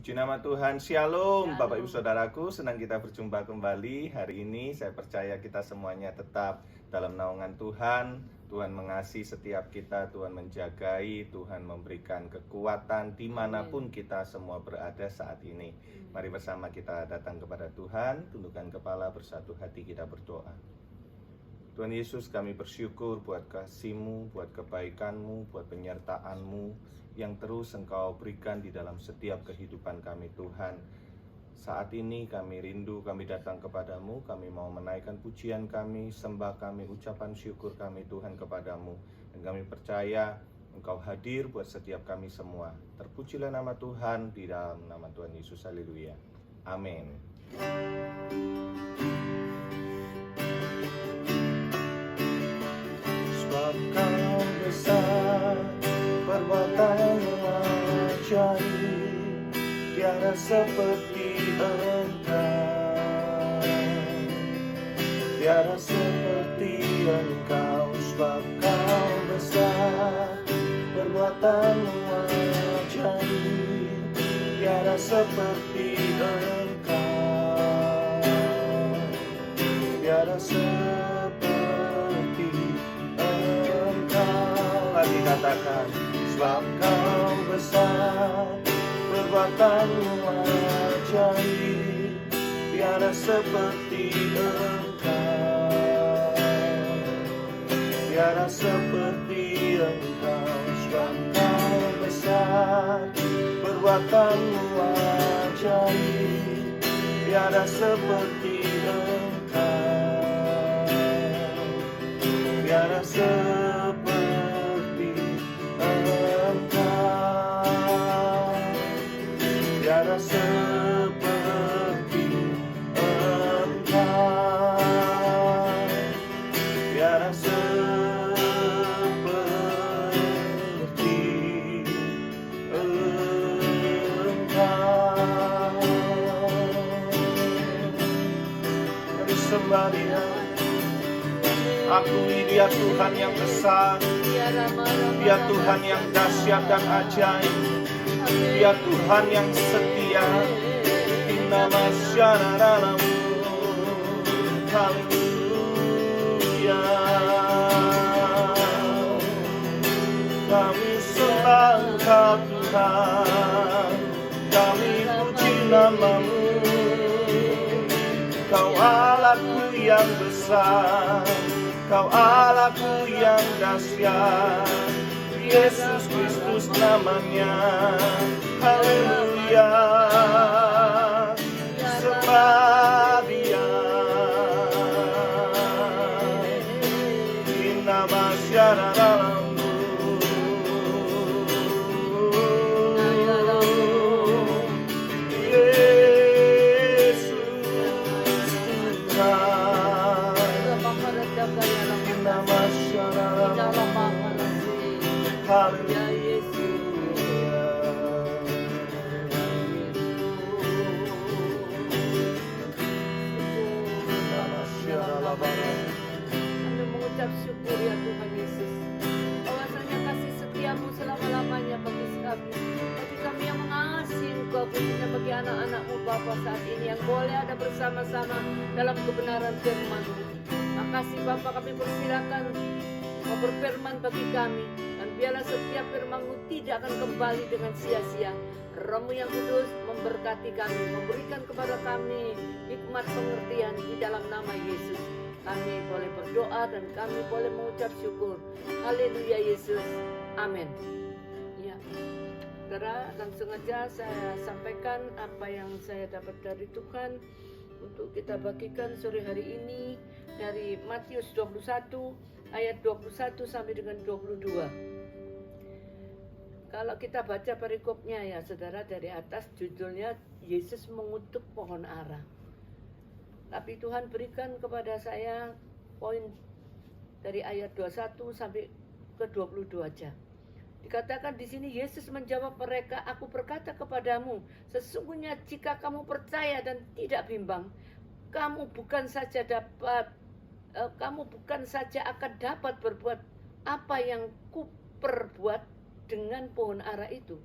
Puji nama Tuhan, Shalom Bapak Ibu Saudaraku, senang kita berjumpa kembali. Hari ini saya percaya kita semuanya tetap dalam naungan Tuhan. Tuhan mengasihi setiap kita, Tuhan menjagai, Tuhan memberikan kekuatan dimanapun kita semua berada saat ini. Mari bersama kita datang kepada Tuhan, tundukkan kepala, bersatu hati kita berdoa. Tuhan Yesus, kami bersyukur buat kasih-Mu, buat kebaikan-Mu, buat penyertaan-Mu yang terus Engkau berikan di dalam setiap kehidupan kami Tuhan. Saat ini kami rindu, kami datang kepadamu, kami mau menaikkan pujian kami, sembah kami, ucapan syukur kami Tuhan kepadamu. Dan kami percaya Engkau hadir buat setiap kami semua. Terpujilah nama Tuhan di dalam nama Tuhan Yesus, haleluya. Amin. Sebab Kau besar, perbuatanmu ajaib, tiada seperti Engkau, tiada seperti Engkau. Sebab Kau besar, perbuatanmu ajaib, tiada seperti Engkau, tiada seperti Engkau. Lagi katakan, sebab Kau besar, perbuatanmu ajaib, tiada seperti Engkau, tiada seperti Engkau. Sebab Kau besar, perbuatanmu ajaib, tiada seperti Engkau, tiada seperti Engkau, tiada seperti Engkau, tiada seperti Engkau. Mari sembah Dia. Akui Dia Tuhan yang besar, Dia Tuhan yang dahsyat dan ajaib, Dia Tuhan yang setia. Inna masyararamu, haleluya. Kami sembah Engkau Tuhan, kami puji nama-Mu. Kau Allahku yang besar, Kau Allahku yang dahsyat, Yesus Kristus namanya, haleluya. Sembah Dia. Inna masyararamu, Yesus Tuhan. Inna masyararamu, haleluya. Kami mengucap syukur ya Tuhan Yesus, bahwasanya kasih setiamu selama-lamanya bagi kami. Bagi kami yang mengasihi Engkau, khususnya bagi anak-anak-Mu Bapa saat ini yang boleh ada bersama-sama dalam kebenaran firman-Mu. Makasih Bapa, kami persilakan Kau berfirman bagi kami, dan biarlah setiap firman-Mu tidak akan kembali dengan sia-sia. Roh-Mu yang kudus memberkati kami, memberikan kepada kami hikmat pengertian di dalam nama Yesus. Kami boleh berdoa dan kami boleh mengucap syukur. Haleluya Yesus. Amin. Ya, saudara, langsung aja saya sampaikan apa yang saya dapat dari Tuhan untuk kita bagikan sore hari ini dari Matius 21 ayat 21 sampai dengan 22. Kalau kita baca perikopnya ya saudara, dari atas judulnya Yesus mengutuk pohon ara. Tapi Tuhan berikan kepada saya poin dari ayat 21 sampai ke 22 aja. Dikatakan di sini Yesus menjawab mereka, "Aku berkata kepadamu, sesungguhnya jika kamu percaya dan tidak bimbang, kamu bukan saja akan dapat berbuat apa yang kuperbuat dengan pohon ara itu,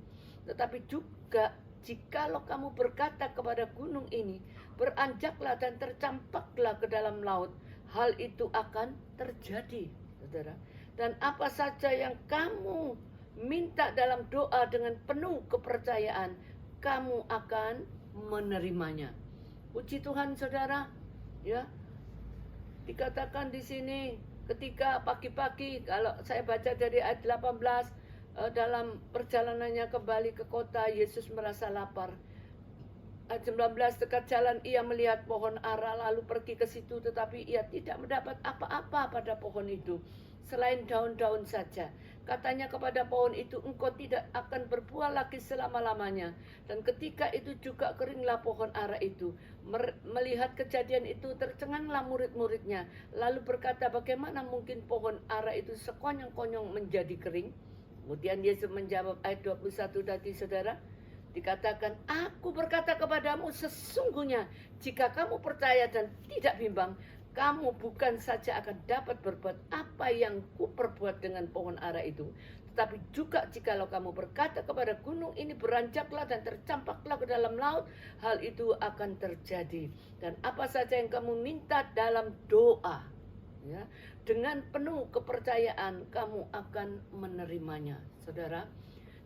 tetapi juga jikalau kamu berkata kepada gunung ini, beranjaklah dan tercampaklah ke dalam laut, hal itu akan terjadi, saudara. Dan apa saja yang kamu minta dalam doa dengan penuh kepercayaan, kamu akan menerimanya. Puji Tuhan, saudara. Ya, dikatakan di sini ketika pagi-pagi, kalau saya baca dari ayat 18, dalam perjalanannya kembali ke kota, Yesus merasa lapar. Ayat 19, dekat jalan ia melihat pohon ara, lalu pergi ke situ, tetapi ia tidak mendapat apa-apa pada pohon itu, selain daun-daun saja. Katanya kepada pohon itu, engkau tidak akan berbuah lagi selama-lamanya. Dan ketika itu juga keringlah pohon ara itu. Melihat kejadian itu, tercenganglah murid-muridnya, lalu berkata, bagaimana mungkin pohon ara itu sekonyong-konyong menjadi kering? Kemudian Yesus menjawab, ayat 21 tadi, saudara, dikatakan, aku berkata kepadamu, sesungguhnya jika kamu percaya dan tidak bimbang, kamu bukan saja akan dapat berbuat apa yang kuperbuat dengan pohon ara itu, tetapi juga jikalau kamu berkata kepada gunung ini, beranjaklah dan tercampaklah ke dalam laut, hal itu akan terjadi. Dan apa saja yang kamu minta dalam doa, ya, dengan penuh kepercayaan, kamu akan menerimanya. Saudara,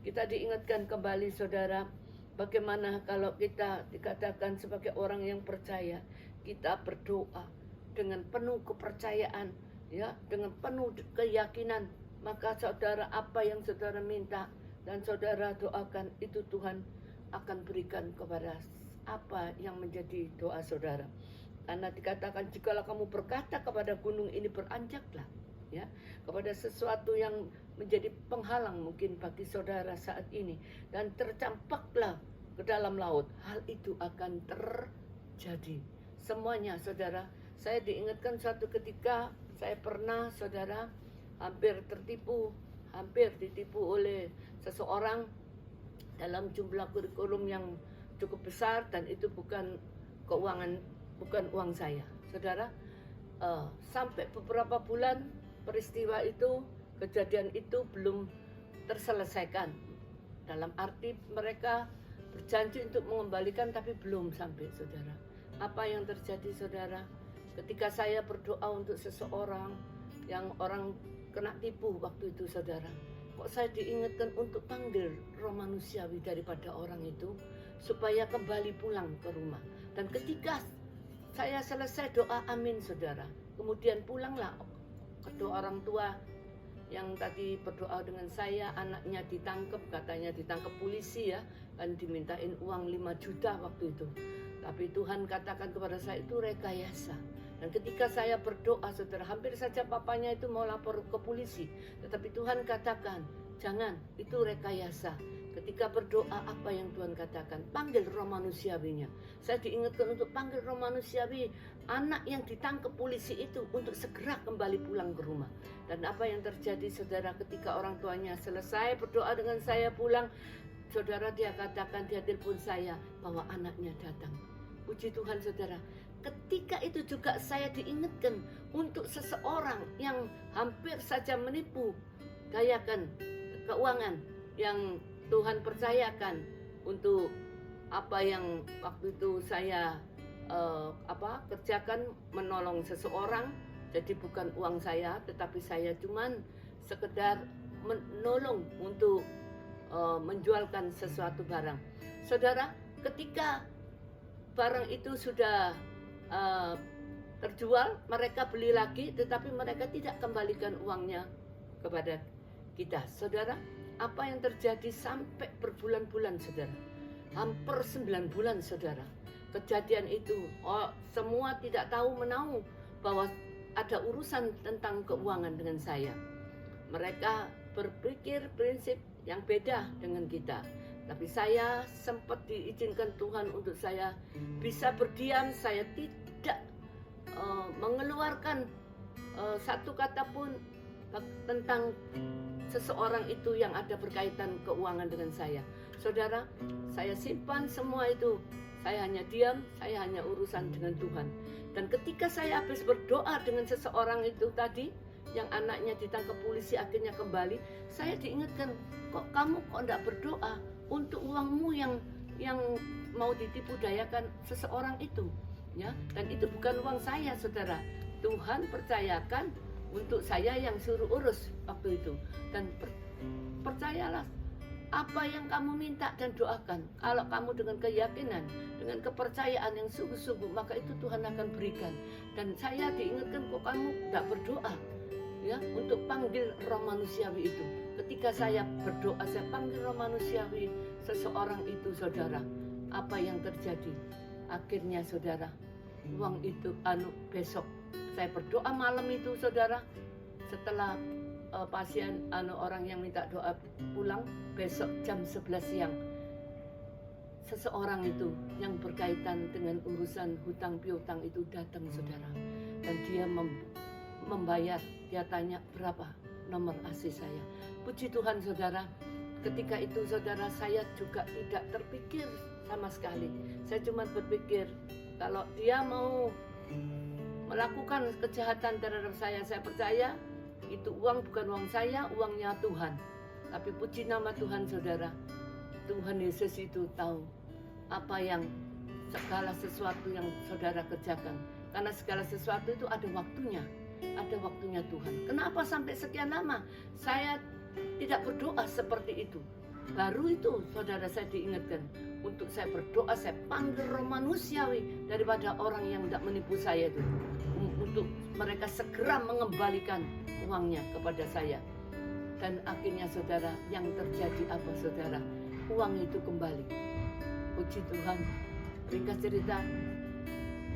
kita diingatkan kembali, saudara, bagaimana kalau kita dikatakan sebagai orang yang percaya, kita berdoa dengan penuh kepercayaan, ya, dengan penuh keyakinan, maka saudara, apa yang saudara minta dan saudara doakan, itu Tuhan akan berikan kepada apa yang menjadi doa saudara. Karena dikatakan, jikalau kamu berkata kepada gunung ini, beranjaklah, ya, kepada sesuatu yang menjadi penghalang mungkin bagi saudara saat ini, dan tercampaklah ke dalam laut, hal itu akan terjadi. Semuanya, saudara. Saya diingatkan suatu ketika saya pernah, saudara, hampir ditipu oleh seseorang dalam jumlah kurikulum yang cukup besar, dan itu bukan uang saya, saudara. Sampai beberapa bulan peristiwa itu, kejadian itu belum terselesaikan. Dalam arti mereka berjanji untuk mengembalikan, tapi belum sampai, saudara. Apa yang terjadi, saudara? Ketika saya berdoa untuk seseorang yang orang kena tipu waktu itu, saudara, kok saya diingatkan untuk panggil roh manusiawi daripada orang itu supaya kembali pulang ke rumah. Dan ketika saya selesai doa amin, saudara, kemudian pulanglah kedua orang tua yang tadi berdoa dengan saya, anaknya ditangkap, katanya ditangkap polisi, ya, kan dimintain uang 5 juta waktu itu. Tapi Tuhan katakan kepada saya, itu rekayasa. Dan ketika saya berdoa, saudara, hampir saja papanya itu mau lapor ke polisi. Tetapi Tuhan katakan, jangan, itu rekayasa. Ketika berdoa, apa yang Tuhan katakan? Panggil roh manusiawinya. Saya diingatkan untuk panggil roh manusiawi anak yang ditangkap polisi itu untuk segera kembali pulang ke rumah. Dan apa yang terjadi, saudara, ketika orang tuanya selesai berdoa dengan saya pulang, saudara, dia katakan, dia telepon saya bahwa anaknya datang. Puji Tuhan, saudara. Ketika itu juga saya diingatkan untuk seseorang yang hampir saja menipu gayakan keuangan yang Tuhan percayakan untuk apa yang waktu itu saya kerjakan, menolong seseorang. Jadi bukan uang saya, tetapi saya cuman sekedar menolong untuk menjualkan sesuatu barang. Saudara, ketika barang itu sudah terjual, mereka beli lagi, tetapi mereka tidak kembalikan uangnya kepada kita. Saudara, apa yang terjadi sampai berbulan-bulan, saudara? Hampir 9 bulan, saudara. Kejadian itu, semua tidak tahu menahu bahwa ada urusan tentang keuangan dengan saya. Mereka berpikir prinsip yang beda dengan kita. Tapi saya sempat diizinkan Tuhan untuk saya bisa berdiam. Saya tidak mengeluarkan satu kata pun tentang seseorang itu yang ada berkaitan keuangan dengan saya. Saudara, saya simpan semua itu. Saya hanya diam, saya hanya urusan dengan Tuhan. Dan ketika saya habis berdoa dengan seseorang itu tadi, yang anaknya ditangkap polisi akhirnya kembali, saya diingatkan, kok kamu enggak berdoa untuk uangmu yang yang mau ditipu dayakan seseorang itu, ya. Dan itu bukan uang saya, saudara. Tuhan percayakan untuk saya yang suruh urus waktu itu. Dan percayalah, apa yang kamu minta dan doakan, kalau kamu dengan keyakinan, dengan kepercayaan yang sungguh-sungguh, maka itu Tuhan akan berikan. Dan saya diingatkan, kok kamu tidak berdoa, ya, untuk panggil roh manusiawi itu. Ketika saya berdoa, saya panggil roh manusiawi seseorang itu, saudara, apa yang terjadi? Akhirnya, saudara, uang itu besok saya berdoa malam itu, saudara, setelah pasien orang yang minta doa pulang, besok jam 11 siang seseorang itu yang berkaitan dengan urusan hutang piutang itu datang, saudara, dan dia membayar. Dia tanya, berapa nomor AC saya? Puji Tuhan, saudara, ketika itu, saudara, saya juga tidak terpikir sama sekali. Saya cuma berpikir, kalau dia mau melakukan kejahatan terhadap saya percaya itu uang bukan uang saya, uangnya Tuhan. Tapi puji nama Tuhan, saudara, Tuhan Yesus itu tahu apa yang segala sesuatu yang saudara kerjakan. Karena segala sesuatu itu ada waktunya Tuhan. Kenapa sampai sekian lama saya tidak berdoa seperti itu? Baru itu, saudara, saya diingatkan untuk saya berdoa, saya panggil roh manusiawi daripada orang yang tidak menipu saya itu, untuk mereka segera mengembalikan uangnya kepada saya. Dan akhirnya, saudara, yang terjadi apa, saudara? Uang itu kembali. Puji Tuhan. Ringkas cerita,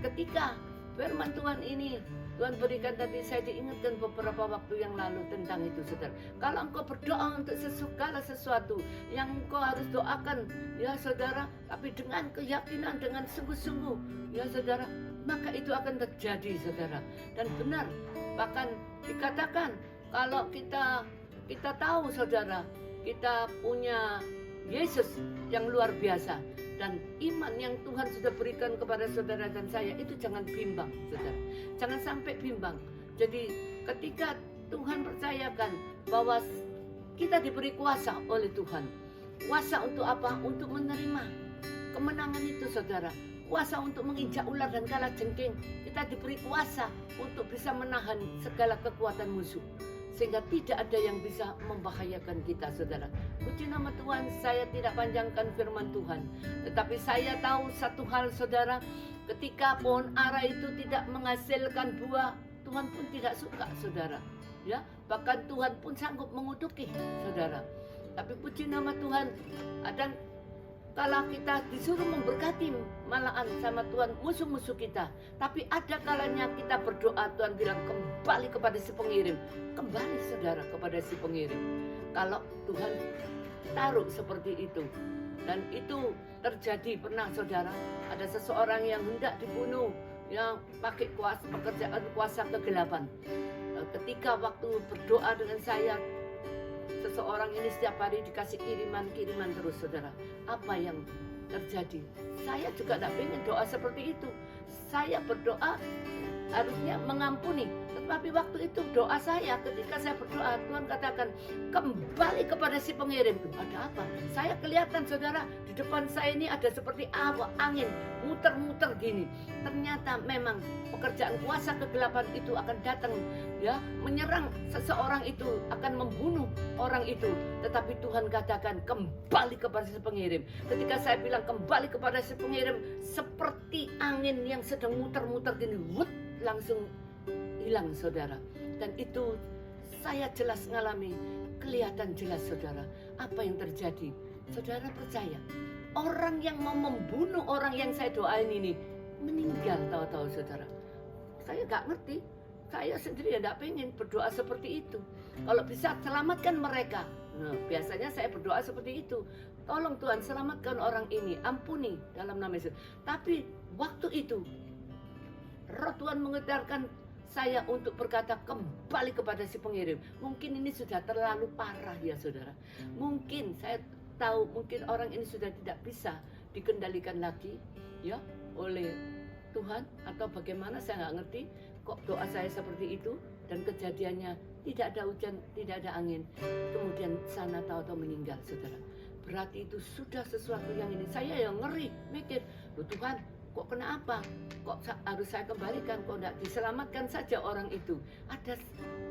ketika firman Tuhan ini Tuhan berikan tadi, saya diingatkan beberapa waktu yang lalu tentang itu, saudara. Kalau engkau berdoa untuk segala sesuatu yang engkau harus doakan, ya saudara, tapi dengan keyakinan, dengan sungguh-sungguh, ya saudara, maka itu akan terjadi, saudara. Dan benar, bahkan dikatakan kalau kita tahu, saudara, kita punya Yesus yang luar biasa, dan iman yang Tuhan sudah berikan kepada saudara dan saya, itu jangan bimbang, saudara. Jangan sampai bimbang. Jadi ketika Tuhan percayakan bahwa kita diberi kuasa oleh Tuhan. Kuasa untuk apa? Untuk menerima kemenangan itu, saudara. Kuasa untuk menginjak ular dan kalajengking. Kita diberi kuasa untuk bisa menahan segala kekuatan musuh, sehingga tidak ada yang bisa membahayakan kita, saudara. Puji nama Tuhan, saya tidak panjangkan firman Tuhan, tetapi saya tahu satu hal, saudara, ketika pohon ara itu tidak menghasilkan buah, Tuhan pun tidak suka, saudara. Ya, bahkan Tuhan pun sanggup mengutuki, saudara. Tapi puji nama Tuhan, ada kala kita disuruh memberkati malahan sama Tuhan musuh-musuh kita. Tapi ada kalanya kita berdoa, Tuhan bilang kembali kepada si pengirim. Kembali, saudara, kepada si pengirim. Kalau Tuhan taruh seperti itu. Dan itu terjadi pernah, saudara. Ada seseorang yang hendak dibunuh, yang pakai kuasa kegelapan. Ketika waktu berdoa dengan saya, seseorang ini setiap hari dikasih kiriman terus, saudara. Apa yang terjadi? Saya juga tidak ingin doa seperti itu. Saya berdoa harusnya mengampuni. Tetapi waktu itu doa saya, ketika saya berdoa, Tuhan katakan kembali kepada si pengirim. Ada apa? Saya kelihatan, saudara, di depan saya ini ada seperti angin muter-muter gini. Ternyata memang pekerjaan kuasa kegelapan itu akan datang, ya, menyerang seseorang itu, akan membunuh orang itu. Tetapi Tuhan katakan kembali kepada si pengirim. Ketika saya bilang kembali kepada si pengirim, seperti angin yang sedang muter-muter gini, langsung hilang, saudara. Dan itu saya jelas ngalami, kelihatan jelas, saudara, apa yang terjadi. Saudara percaya, orang yang mau membunuh orang yang saya doain ini meninggal tahu-tahu, saudara. Saya gak ngerti. Saya sendiri ya gak pengen berdoa seperti itu. Kalau bisa selamatkan mereka. Nah, biasanya saya berdoa seperti itu. Tolong Tuhan selamatkan orang ini, ampuni dalam nama Yesus. Tapi waktu itu Roh Tuhan mengedarkan saya untuk berkata kembali kepada si pengirim. Mungkin ini sudah terlalu parah, ya saudara. Mungkin saya tahu, mungkin orang ini sudah tidak bisa dikendalikan lagi, ya, oleh Tuhan, atau bagaimana, saya nggak ngerti. Kok doa saya seperti itu, dan kejadiannya tidak ada hujan, tidak ada angin. Kemudian sana tahu-tahu meninggal, saudara. berarti itu sudah sesuatu yang ini. Saya yang ngeri, mikir, loh Tuhan, kok kenapa? Kok harus saya kembalikan? Kok tidak diselamatkan saja orang itu? Ada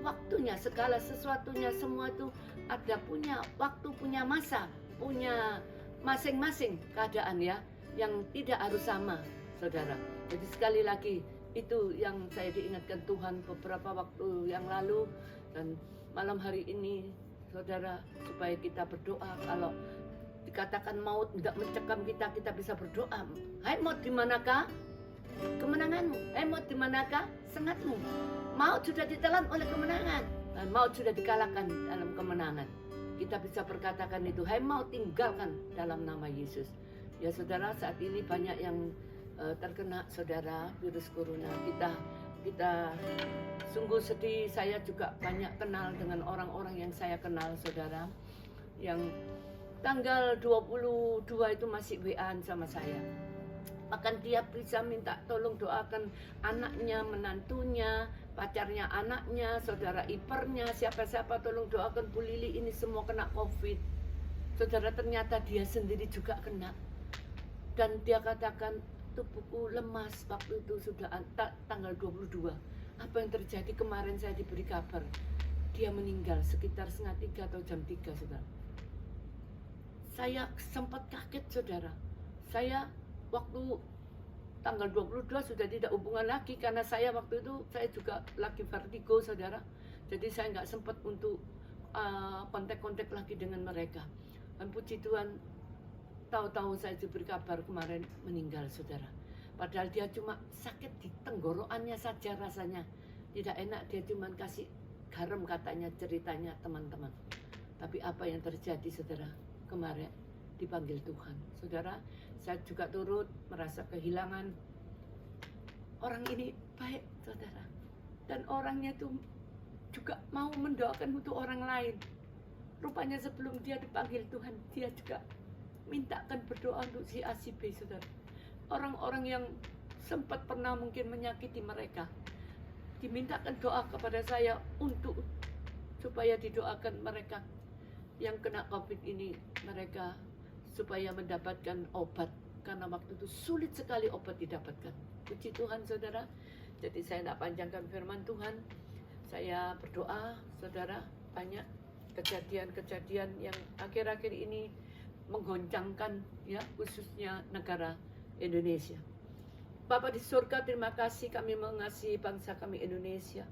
waktunya, segala sesuatunya semua itu ada punya waktu, punya masa, punya masing-masing keadaan ya, yang tidak harus sama, saudara. Jadi sekali lagi itu yang saya diingatkan Tuhan beberapa waktu yang lalu, dan malam hari ini, saudara, supaya kita berdoa. Kalau dikatakan maut tidak mencekam kita, kita bisa berdoa. Hai maut, di manakah kemenanganmu? Hai maut, di manakah sengatmu? Maut sudah ditelan oleh kemenangan, dan maut sudah dikalahkan dalam kemenangan. Kita bisa berkatakan itu, hai maut, tinggalkan dalam nama Yesus. Ya saudara, saat ini banyak yang terkena, saudara, virus corona. Kita sungguh sedih. Saya juga banyak kenal dengan orang-orang yang saya kenal, saudara, yang tanggal 22 itu masih WA-an sama saya. Bahkan dia bisa minta tolong doakan anaknya, menantunya, pacarnya anaknya, saudara iparnya, siapa-siapa tolong doakan Bu Lili, ini semua kena COVID. Saudara, ternyata dia sendiri juga kena. Dan dia katakan, tubuhku lemas waktu itu sudah tanggal 22. Apa yang terjadi? Kemarin saya diberi kabar dia meninggal sekitar 2:30 atau jam 3, saudara. Saya sempat kaget, saudara. Saya waktu tanggal 22 sudah tidak hubungan lagi, karena saya waktu itu saya juga lagi vertigo, saudara. Jadi saya nggak sempat untuk kontak-kontak lagi dengan mereka. Dan puji Tuhan, tahu-tahu saya diberi kabar kemarin meninggal, saudara. Padahal dia cuma sakit di tenggorokannya saja, rasanya tidak enak. Dia cuma kasih garam, katanya, ceritanya teman-teman. Tapi apa yang terjadi, saudara? Kemarin dipanggil Tuhan, saudara. Saya juga turut merasa kehilangan. Orang ini baik, saudara, dan orangnya tuh juga mau mendoakan untuk orang lain. Rupanya sebelum dia dipanggil Tuhan, dia juga mintakan berdoa untuk si A, si B, saudara. Orang-orang yang sempat pernah mungkin menyakiti mereka, dimintakan doa kepada saya untuk supaya didoakan mereka yang kena COVID ini, mereka supaya mendapatkan obat, karena waktu itu sulit sekali obat didapatkan. Puji Tuhan, saudara. Jadi saya tidak panjangkan firman Tuhan. Saya berdoa, saudara, banyak kejadian-kejadian yang akhir-akhir ini menggoncangkan, ya, khususnya negara Indonesia. Bapa di surga, terima kasih, kami mengasihi bangsa kami Indonesia.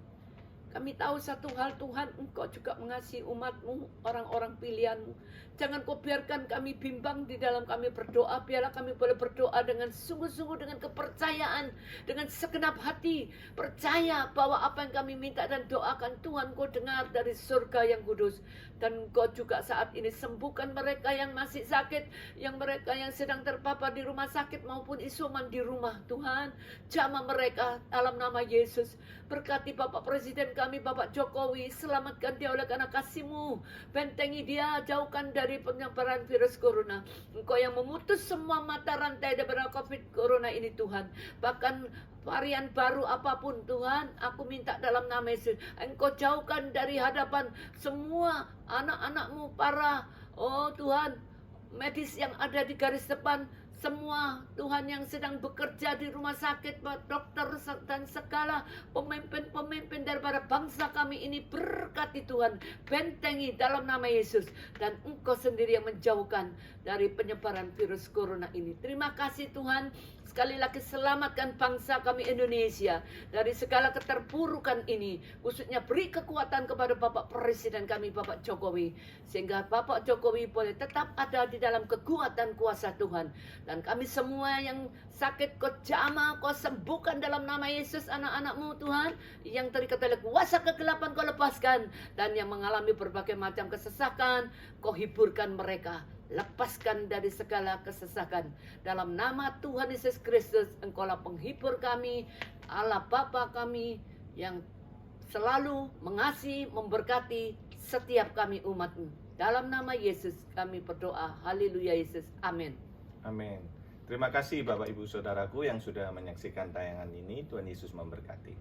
Kami tahu satu hal, Tuhan, Engkau juga mengasihi umat-Mu, orang-orang pilihan-Mu. Jangan Kau biarkan kami bimbang di dalam kami berdoa. Biarlah kami boleh berdoa dengan sungguh-sungguh, dengan kepercayaan, dengan segenap hati. Percaya bahwa apa yang kami minta dan doakan, Tuhan Kau dengar dari surga yang kudus. Dan Kau juga saat ini sembuhkan mereka yang masih sakit, yang mereka yang sedang terpapar di rumah sakit maupun isoman di rumah. Tuhan, jamah mereka dalam nama Yesus. Berkati Bapak Presiden kami, Bapak Jokowi, selamatkan dia oleh karena kasih-Mu. Bentengi dia, jauhkan dari penyebaran virus corona. Engkau yang memutus semua mata rantai daripada COVID corona ini, Tuhan. Bahkan varian baru apapun, Tuhan, aku minta dalam nama Yesus, Engkau jauhkan dari hadapan semua anak-anak-Mu, para, oh Tuhan, medis yang ada di garis depan. Semua Tuhan yang sedang bekerja di rumah sakit, dokter dan segala pemimpin-pemimpin daripada bangsa kami ini, berkati Tuhan, bentengi dalam nama Yesus, dan Engkau sendiri yang menjauhkan dari penyebaran virus corona ini. Terima kasih Tuhan. Sekali lagi selamatkan bangsa kami Indonesia dari segala keterpurukan ini. Khususnya beri kekuatan kepada Bapak Presiden kami, Bapak Jokowi, sehingga Bapak Jokowi boleh tetap ada di dalam kekuatan kuasa Tuhan. Dan kami semua yang sakit, Kau jamah, Kau sembuhkan dalam nama Yesus anak-anak-Mu, Tuhan. Yang terikat oleh kuasa kegelapan Kau lepaskan. Dan yang mengalami berbagai macam kesesakan, Kau hiburkan mereka. Lepaskan dari segala kesesakan. Dalam nama Tuhan Yesus Kristus, Engkaulah penghibur kami, Allah Bapa kami yang selalu mengasihi, memberkati setiap kami umat-Mu. Dalam nama Yesus kami berdoa. Haleluya Yesus. Amin. Amin. Terima kasih Bapak Ibu Saudaraku yang sudah menyaksikan tayangan ini. Tuhan Yesus memberkati.